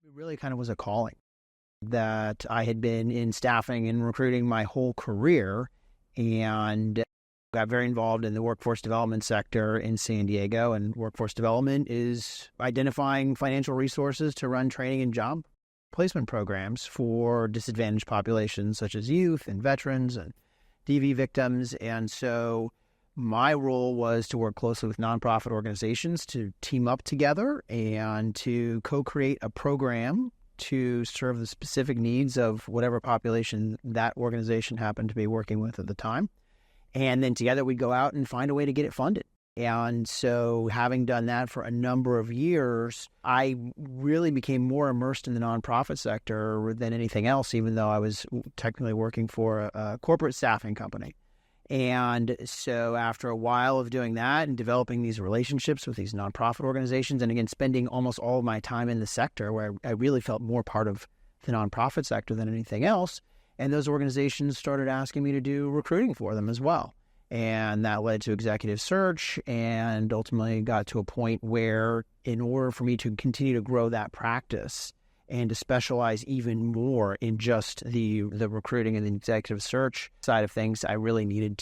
It really kind of was a calling that I had been in staffing and recruiting my whole career and got very involved in the workforce development sector in San Diego. And workforce development is identifying financial resources to run training and job placement programs for disadvantaged populations such as youth and veterans and DV victims. And so my role was to work closely with nonprofit organizations to team up together and to co-create a program to serve the specific needs of whatever population that organization happened to be working with at the time. And then together we'd go out and find a way to get it funded. And so having done that for a number of years, I really became more immersed in the nonprofit sector than anything else, even though I was technically working for a corporate staffing company. And so after a while of doing that and developing these relationships with these nonprofit organizations, and again, spending almost all of my time in the sector where I really felt more part of the nonprofit sector than anything else, and those organizations started asking me to do recruiting for them as well. And that led to executive search and ultimately got to a point where in order for me to continue to grow that practice and to specialize even more in just the recruiting and the executive search side of things, I really needed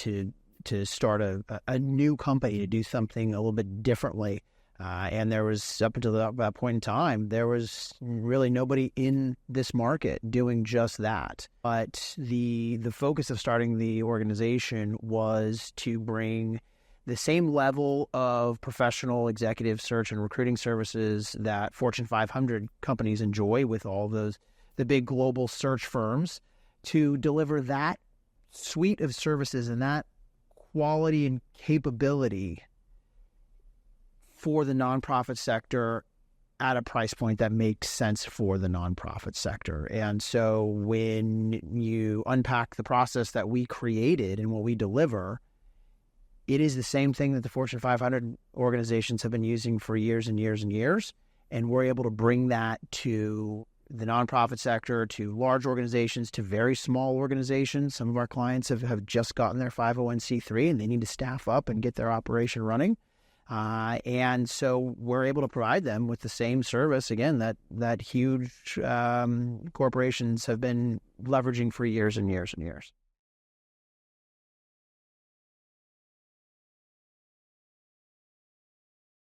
to start a new company to do something a little bit differently. And there was, up until that point in time, there was really nobody in this market doing just that. But the focus of starting the organization was to bring the same level of professional executive search and recruiting services that Fortune 500 companies enjoy with all the big global search firms, to deliver that suite of services and that quality and capability for the nonprofit sector at a price point that makes sense for the nonprofit sector. And so when you unpack the process that we created and what we deliver, it is the same thing that the Fortune 500 organizations have been using for years and years and years. And we're able to bring that to the nonprofit sector, to large organizations, to very small organizations. Some of our clients have just gotten their 501c3 and they need to staff up and get their operation running. And so we're able to provide them with the same service, again, that huge corporations have been leveraging for years and years and years.